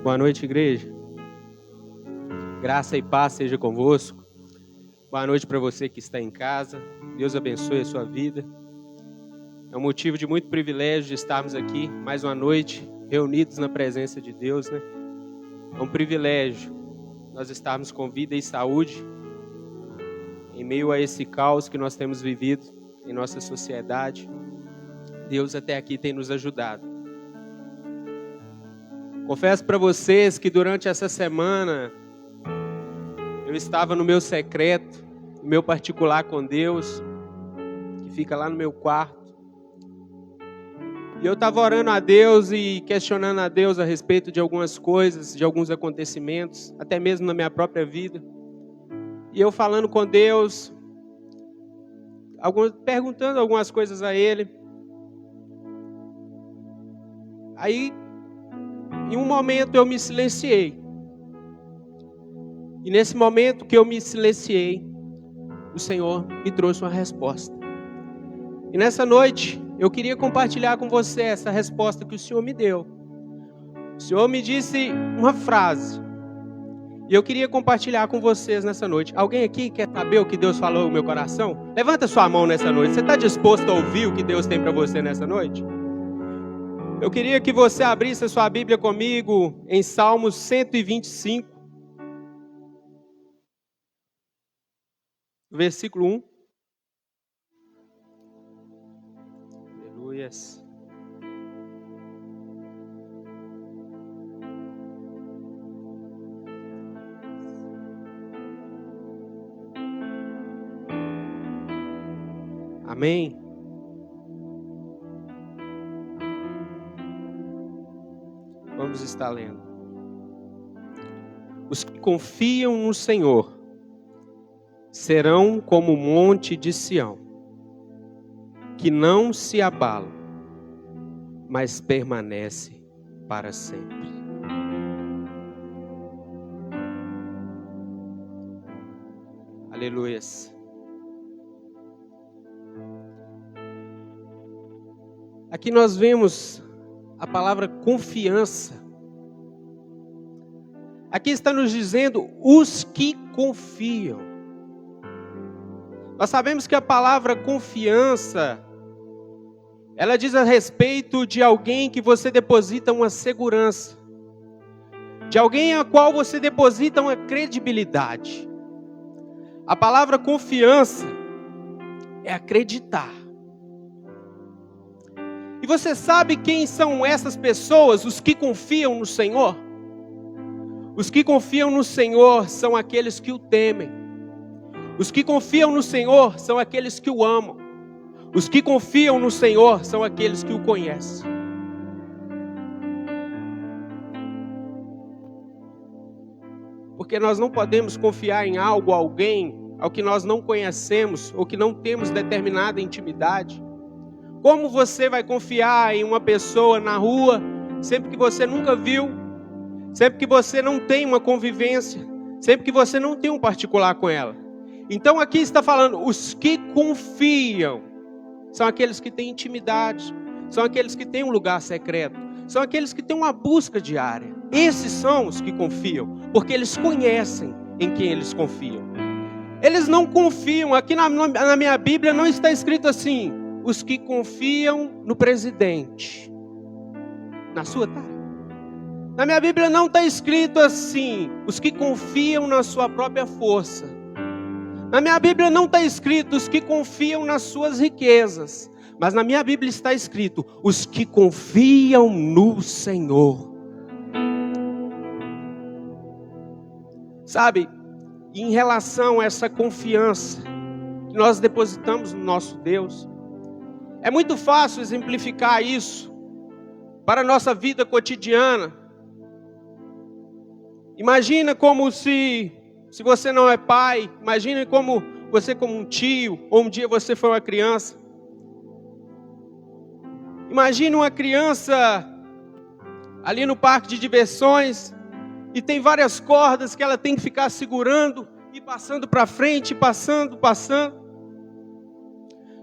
Boa noite, igreja. Graça e paz seja convosco. Boa noite para você que está em casa. Deus abençoe a sua vida. É um motivo de muito privilégio de estarmos aqui mais uma noite reunidos na presença de Deus, né? É um privilégio nós estarmos com vida e saúde em meio a esse caos que nós temos vivido em nossa sociedade. Deus até aqui tem nos ajudado. Confesso para vocês que durante essa semana eu estava no meu secreto, no meu particular com Deus, que fica lá no meu quarto. E eu estava orando a Deus e questionando a Deus a respeito de algumas coisas, de alguns acontecimentos, até mesmo na minha própria vida. E eu falando com Deus, perguntando algumas coisas a Ele. Aí, em um momento eu me silenciei. E nesse momento que eu me silenciei, o Senhor me trouxe uma resposta. E nessa noite, eu queria compartilhar com você essa resposta que o Senhor me deu. O Senhor me disse uma frase. E eu queria compartilhar com vocês nessa noite. Alguém aqui quer saber o que Deus falou no meu coração? Levanta sua mão nessa noite. Você está disposto a ouvir o que Deus tem para você nessa noite? Eu queria que você abrisse a sua Bíblia comigo em Salmos 125. Versículo 1. Aleluias. Amém. Vamos estar lendo. Os que confiam no Senhor serão como o monte de Sião, que não se abala, mas permanece para sempre. Aleluias. Aqui nós vemos a palavra confiança. Aqui está nos dizendo os que confiam. Nós sabemos que a palavra confiança, ela diz a respeito de alguém que você deposita uma segurança, de alguém a qual você deposita uma credibilidade. A palavra confiança é acreditar. E você sabe quem são essas pessoas, os que confiam no Senhor? Os que confiam no Senhor são aqueles que o temem. Os que confiam no Senhor são aqueles que o amam. Os que confiam no Senhor são aqueles que o conhecem. Porque nós não podemos confiar em algo, alguém, ao que nós não conhecemos ou que não temos determinada intimidade. Como você vai confiar em uma pessoa na rua, sempre que você nunca viu, sempre que você não tem uma convivência, sempre que você não tem um particular com ela? Então aqui está falando, os que confiam, são aqueles que têm intimidade, são aqueles que têm um lugar secreto, são aqueles que têm uma busca diária. Esses são os que confiam, porque eles conhecem em quem eles confiam. Eles não confiam, aqui na minha Bíblia não está escrito assim, os que confiam no presidente. Na sua tá? Na minha Bíblia não está escrito assim, os que confiam na sua própria força. Na minha Bíblia não está escrito os que confiam nas suas riquezas. Mas na minha Bíblia está escrito os que confiam no Senhor. Sabe, em relação a essa confiança que nós depositamos no nosso Deus, é muito fácil exemplificar isso para a nossa vida cotidiana. Imagina como se você não é pai, imagina como você como um tio, ou um dia você foi uma criança. Imagina uma criança ali no parque de diversões e tem várias cordas que ela tem que ficar segurando e passando para frente, passando.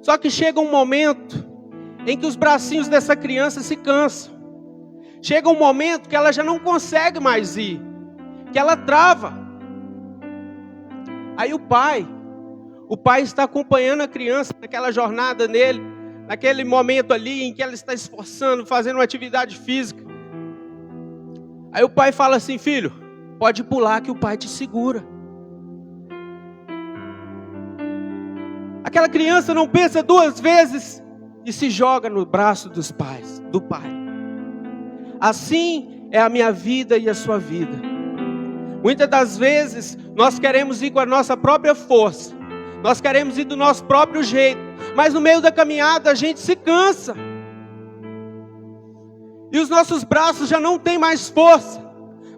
Só que chega um momento em que os bracinhos dessa criança se cansam. chega um momento que ela já não consegue mais ir, que ela trava. Aí o pai está acompanhando a criança naquela jornada nele, naquele momento ali em que ela está esforçando, fazendo uma atividade física. Aí o pai fala assim: filho, pode pular que o pai te segura. Aquela criança não pensa duas vezes e se joga no braço do pai. Assim é a minha vida e a sua vida. Muitas das vezes nós queremos ir com a nossa própria força, nós queremos ir do nosso próprio jeito, mas no meio da caminhada a gente se cansa. E os nossos braços já não têm mais força.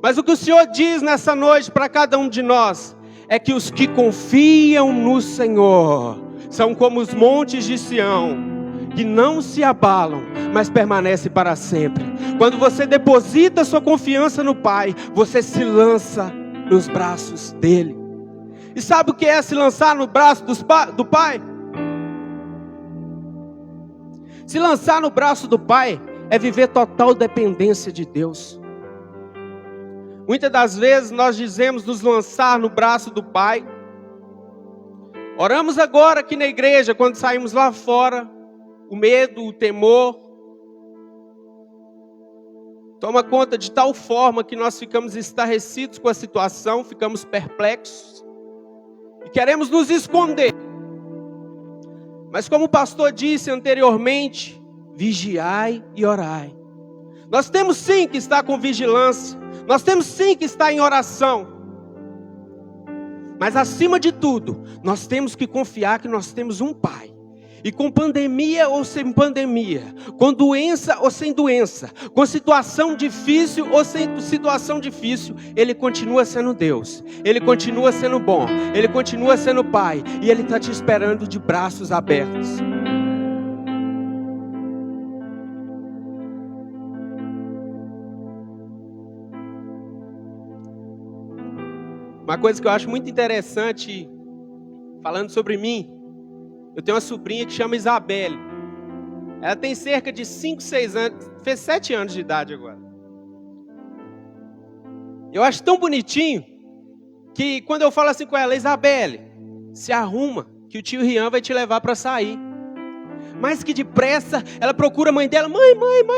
Mas o que o Senhor diz nessa noite para cada um de nós é que os que confiam no Senhor são como os montes de Sião, que não se abalam, mas permanecem para sempre. Quando você deposita sua confiança no Pai, você se lança nos braços dele. E sabe o que é se lançar no braço do Pai? Se lançar no braço do Pai é viver total dependência de Deus. Muitas das vezes nós dizemos nos lançar no braço do Pai. Oramos agora aqui na igreja, quando saímos lá fora, o medo, o temor toma conta de tal forma que nós ficamos estarrecidos com a situação, ficamos perplexos e queremos nos esconder. Mas como o pastor disse anteriormente, vigiai e orai. Nós temos sim que estar com vigilância, nós temos sim que estar em oração. Mas acima de tudo, nós temos que confiar que nós temos um Pai. E com pandemia ou sem pandemia, com doença ou sem doença, com situação difícil ou sem situação difícil, Ele continua sendo Deus, Ele continua sendo bom, Ele continua sendo Pai, e Ele está te esperando de braços abertos. Uma coisa que eu acho muito interessante, falando sobre mim, eu tenho uma sobrinha que chama Isabelle. Ela tem cerca de 5, 6 anos, fez 7 anos de idade agora. Eu acho tão bonitinho, que quando eu falo assim com ela: Isabelle, se arruma, que o tio Rian vai te levar para sair. Mais que depressa, ela procura a mãe dela: mãe,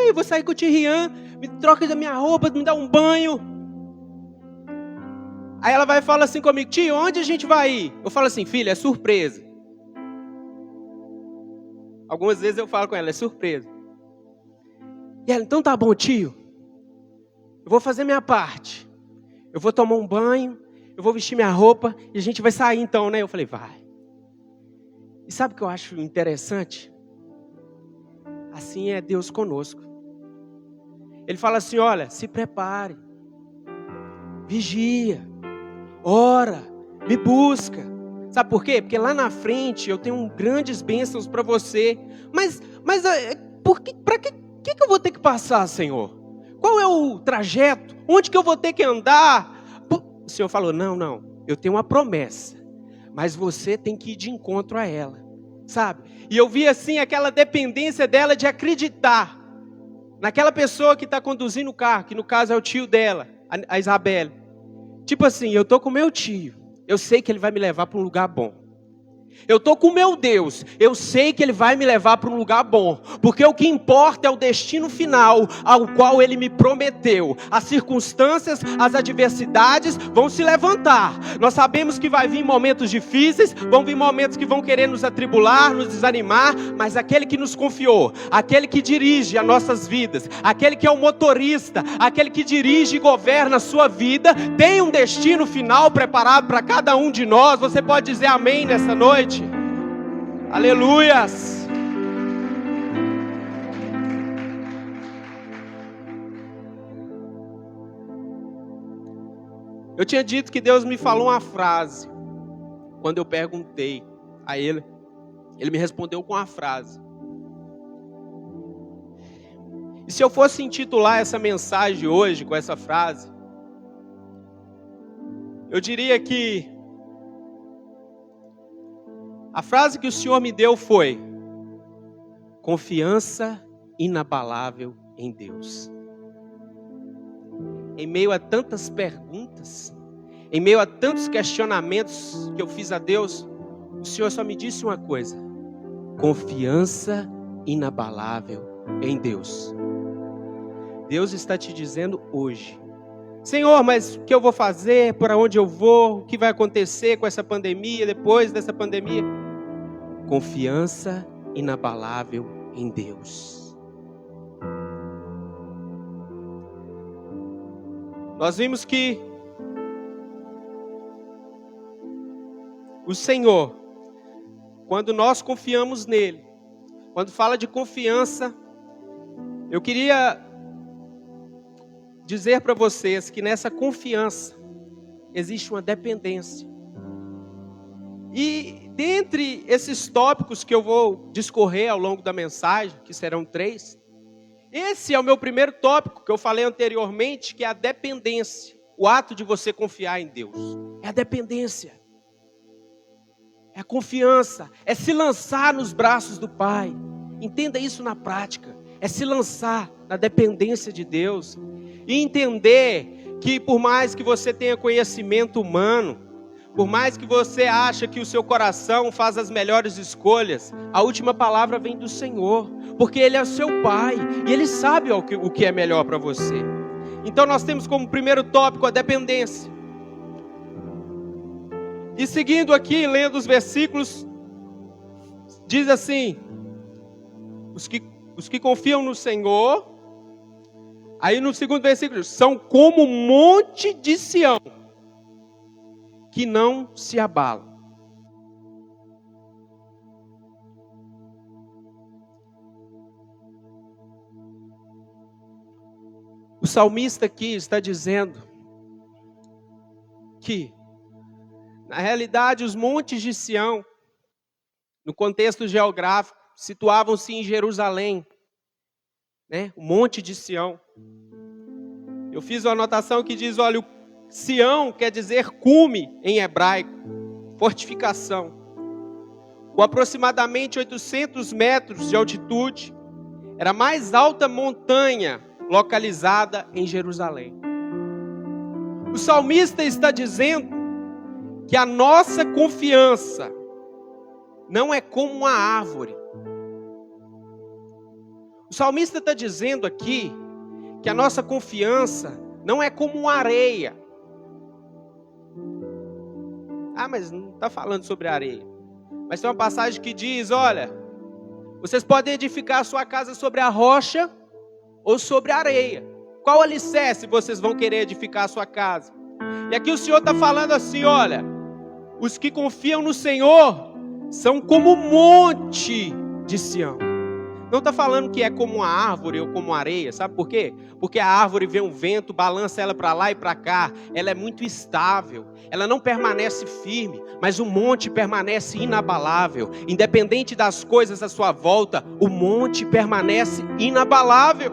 eu vou sair com o tio Rian, me troca da minha roupa, me dá um banho. Aí ela vai e fala assim comigo: tio, onde a gente vai ir? Eu falo assim: filha, é surpresa. Algumas vezes eu falo com ela: é surpresa. E ela: então tá bom, tio, eu vou fazer minha parte. Eu vou tomar um banho, eu vou vestir minha roupa e a gente vai sair então, né? Eu falei: vai. E sabe o que eu acho interessante? Assim é Deus conosco. Ele fala assim: olha, se prepare, vigia, ora, me busca. Sabe por quê? Porque lá na frente eu tenho grandes bênçãos para você. Mas para que eu vou ter que passar, Senhor? Qual é o trajeto? Onde que eu vou ter que andar? O Senhor falou: não, eu tenho uma promessa, mas você tem que ir de encontro a ela, sabe? E eu vi assim aquela dependência dela de acreditar naquela pessoa que está conduzindo o carro, que no caso é o tio dela, a Isabelle. Tipo assim, eu estou com meu tio, eu sei que ele vai me levar para um lugar bom. Eu estou com meu Deus, eu sei que Ele vai me levar para um lugar bom, porque o que importa é o destino final ao qual Ele me prometeu. As circunstâncias, as adversidades vão se levantar. Nós sabemos que vai vir momentos difíceis, vão vir momentos que vão querer nos atribular, nos desanimar, mas aquele que nos confiou, aquele que dirige as nossas vidas, aquele que é o motorista, aquele que dirige e governa a sua vida, tem um destino final preparado para cada um de nós. Você pode dizer amém nessa noite? Aleluias! Eu tinha dito que Deus me falou uma frase. Quando eu perguntei a Ele, Ele me respondeu com uma frase. E se eu fosse intitular essa mensagem hoje com essa frase, eu diria que a frase que o Senhor me deu foi: confiança inabalável em Deus. em meio a tantas perguntas, em meio a tantos questionamentos que eu fiz a Deus, o Senhor só me disse uma coisa: confiança inabalável em Deus. Deus está te dizendo hoje: Senhor, mas o que eu vou fazer? Para onde eu vou? O que vai acontecer com essa pandemia, depois dessa pandemia? Confiança inabalável em Deus. Nós vimos que o Senhor, quando nós confiamos nele, quando fala de confiança, eu queria dizer para vocês que nessa confiança existe uma dependência. E dentre esses tópicos que eu vou discorrer ao longo da mensagem, que serão 3, esse é o meu primeiro tópico que eu falei anteriormente, que é a dependência. O ato de você confiar em Deus. É a dependência. É a confiança. É se lançar nos braços do Pai. Entenda isso na prática. É se lançar na dependência de Deus. E entender que por mais que você tenha conhecimento humano, por mais que você ache que o seu coração faz as melhores escolhas, a última palavra vem do Senhor, porque Ele é o seu Pai, e Ele sabe o que é melhor para você. Então nós temos como primeiro tópico a dependência. E seguindo aqui, lendo os versículos, diz assim: os que confiam no Senhor, aí no segundo versículo, são como o monte de Sião, que não se abala. O salmista aqui está dizendo que, na realidade, os montes de Sião, no contexto geográfico, situavam-se em Jerusalém, né? O monte de Sião. Eu fiz uma anotação que diz, olha, Sião quer dizer cume em hebraico, fortificação. Com aproximadamente 800 metros de altitude, era a mais alta montanha localizada em Jerusalém. O salmista está dizendo que a nossa confiança não é como uma árvore. O salmista está dizendo aqui que a nossa confiança não é como uma areia. Ah, mas não está falando sobre areia. Mas tem uma passagem que diz, olha, vocês podem edificar a sua casa sobre a rocha ou sobre a areia. Qual alicerce vocês vão querer edificar a sua casa? E aqui o Senhor está falando assim, olha, os que confiam no Senhor são como o monte de Sião. Não está falando que é como uma árvore ou como uma areia, sabe por quê? Porque a árvore vê um vento, balança ela para lá e para cá, ela é muito estável, ela não permanece firme, mas o monte permanece inabalável. Independente das coisas à sua volta, o monte permanece inabalável.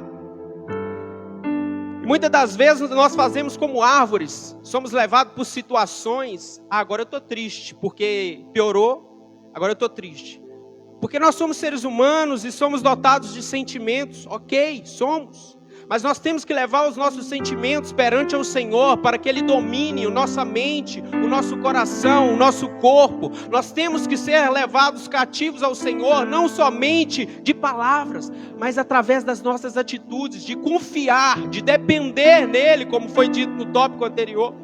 E muitas das vezes nós fazemos como árvores, somos levados por situações, agora eu estou triste, porque piorou, agora eu estou triste. Porque nós somos seres humanos e somos dotados de sentimentos, ok, somos. Mas nós temos que levar os nossos sentimentos perante ao Senhor, para que Ele domine a nossa mente, o nosso coração, o nosso corpo. Nós temos que ser levados cativos ao Senhor, não somente de palavras, mas através das nossas atitudes, de confiar, de depender nele, como foi dito no tópico anterior.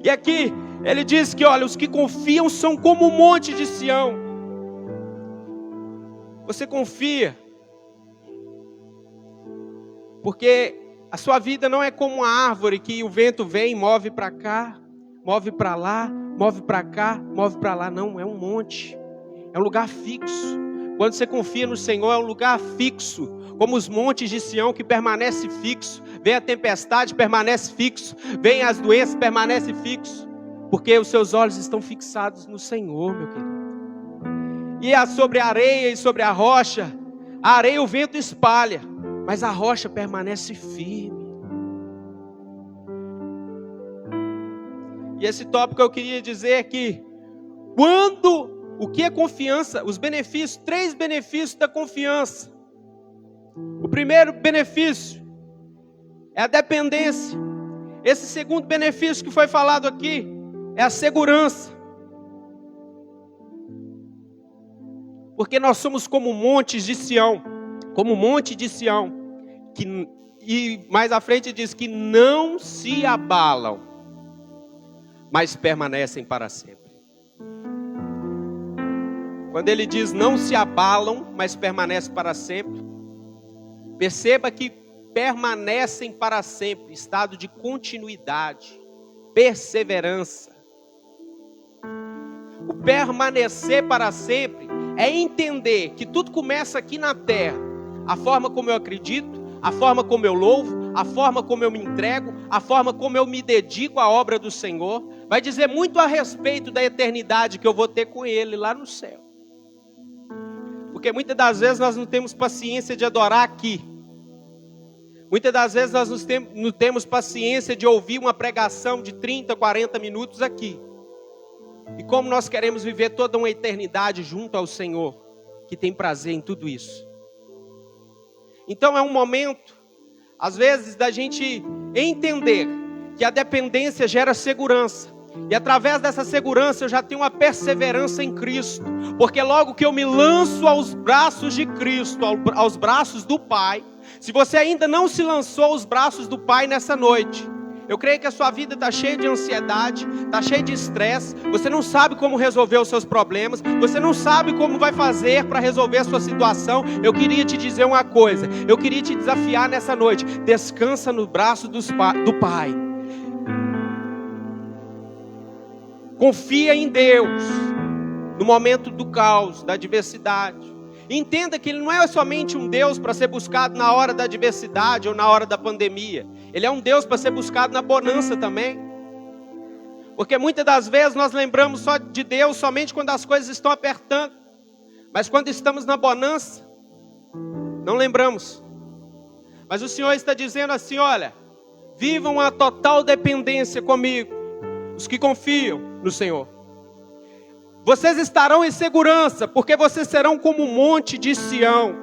E aqui, ele diz que, olha, os que confiam são como o monte de Sião. Você confia, porque a sua vida não é como uma árvore que o vento vem e move para cá, move para lá, move para cá, move para lá. Não, é um monte, é um lugar fixo. Quando você confia no Senhor, é um lugar fixo, como os montes de Sião que permanece fixo. Vem a tempestade, permanece fixo. Vem as doenças, permanece fixo. Porque os seus olhos estão fixados no Senhor, meu querido. E sobre a areia e sobre a rocha, a areia o vento espalha, mas a rocha permanece firme. E esse tópico eu queria dizer que, o que é confiança? Os benefícios, 3 benefícios da confiança. O primeiro benefício é a dependência. Esse segundo benefício que foi falado aqui é a segurança. Porque nós somos como montes de Sião, e mais à frente diz que não se abalam, mas permanecem para sempre. Quando ele diz não se abalam, mas permanecem para sempre, perceba que permanecem para sempre, estado de continuidade, perseverança. O permanecer para sempre é entender que tudo começa aqui na terra. A forma como eu acredito, a forma como eu louvo, a forma como eu me entrego, a forma como eu me dedico à obra do Senhor, vai dizer muito a respeito da eternidade que eu vou ter com Ele lá no céu. Porque muitas das vezes nós não temos paciência de adorar aqui. Muitas das vezes nós não temos paciência de ouvir uma pregação de 30, 40 minutos aqui. E como nós queremos viver toda uma eternidade junto ao Senhor, que tem prazer em tudo isso. Então é um momento, às vezes, da gente entender que a dependência gera segurança. E através dessa segurança eu já tenho uma perseverança em Cristo. Porque logo que eu me lanço aos braços de Cristo, aos braços do Pai, se você ainda não se lançou aos braços do Pai nessa noite, eu creio que a sua vida está cheia de ansiedade, está cheia de estresse, você não sabe como resolver os seus problemas, você não sabe como vai fazer para resolver a sua situação. Eu queria te dizer uma coisa, eu queria te desafiar nessa noite: descansa no braço do Pai. Confia em Deus no momento do caos, da adversidade. Entenda que Ele não é somente um Deus para ser buscado na hora da adversidade ou na hora da pandemia. Ele é um Deus para ser buscado na bonança também. Porque muitas das vezes nós lembramos só de Deus somente quando as coisas estão apertando. Mas quando estamos na bonança, não lembramos. Mas o Senhor está dizendo assim: olha, vivam a total dependência comigo, os que confiam no Senhor. Vocês estarão em segurança, porque vocês serão como um monte de Sião.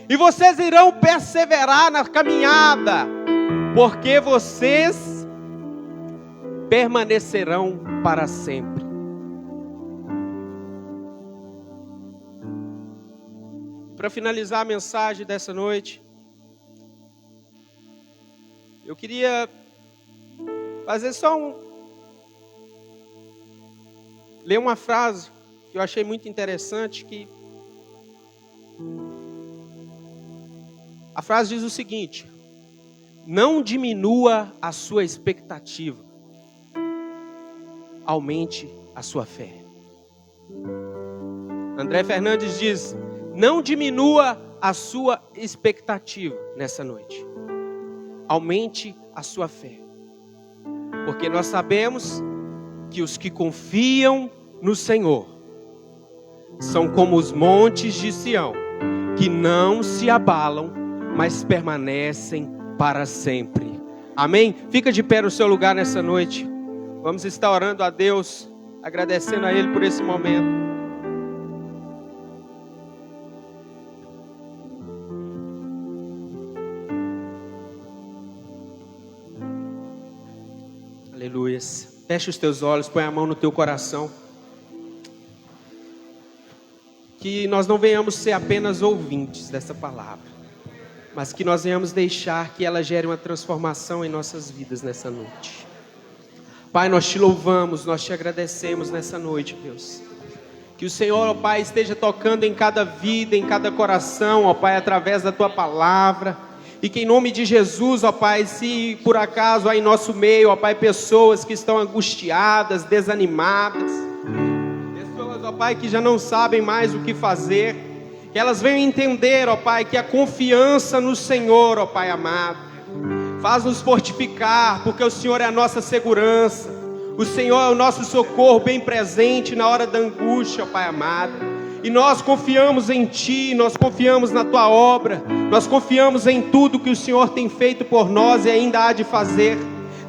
E vocês irão perseverar na caminhada, porque vocês permanecerão para sempre. Para finalizar a mensagem dessa noite, eu queria fazer ler uma frase que eu achei muito interessante, que a frase diz o seguinte: não diminua a sua expectativa, aumente a sua fé. André Fernandes diz: não diminua a sua expectativa nessa noite, aumente a sua fé. Porque nós sabemos que os que confiam no Senhor são como os montes de Sião, que não se abalam, mas permanecem para sempre. Amém? Fica de pé no seu lugar nessa noite. Vamos estar orando a Deus, agradecendo a Ele por esse momento. Aleluias. Feche os teus olhos, põe a mão no teu coração. Que nós não venhamos ser apenas ouvintes dessa palavra, mas que nós venhamos deixar que ela gere uma transformação em nossas vidas nessa noite. Pai, nós te louvamos, nós te agradecemos nessa noite, Deus. Que o Senhor, ó Pai, esteja tocando em cada vida, em cada coração, ó Pai, através da tua palavra. E que em nome de Jesus, ó Pai, se por acaso há em nosso meio, ó Pai, pessoas que estão angustiadas, desanimadas, pessoas, ó Pai, que já não sabem mais o que fazer, que elas venham entender, ó Pai, que a confiança no Senhor, ó Pai amado, faz-nos fortificar, porque o Senhor é a nossa segurança, o Senhor é o nosso socorro bem presente na hora da angústia, ó Pai amado. E nós confiamos em Ti, nós confiamos na Tua obra, nós confiamos em tudo que o Senhor tem feito por nós e ainda há de fazer.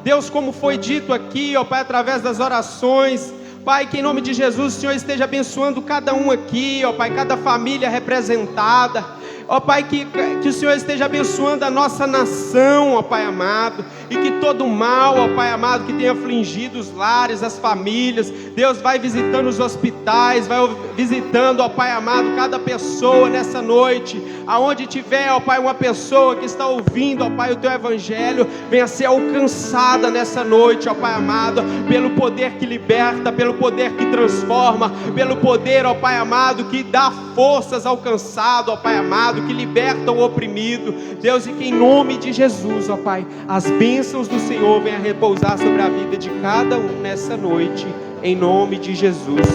Deus, como foi dito aqui, ó Pai, através das orações, Pai, que em nome de Jesus o Senhor esteja abençoando cada um aqui, ó Pai, cada família representada. Ó Pai, que o Senhor esteja abençoando a nossa nação, ó Pai amado, e que todo mal, ó Pai amado, que tenha afligido os lares, as famílias, Deus vai visitando os hospitais, vai visitando, ó Pai amado, cada pessoa nessa noite, aonde tiver, ó Pai, uma pessoa que está ouvindo, ó Pai, o Teu Evangelho, venha ser alcançada nessa noite, ó Pai amado, pelo poder que liberta, pelo poder que transforma, pelo poder, ó Pai amado, que dá forças ao cansado, ó Pai amado, que liberta o oprimido, Deus, e que em nome de Jesus, ó Pai, as bênçãos do Senhor venham repousar sobre a vida de cada um nessa noite, em nome de Jesus,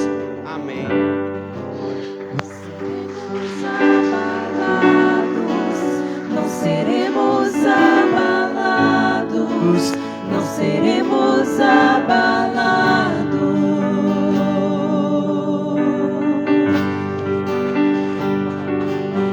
amém.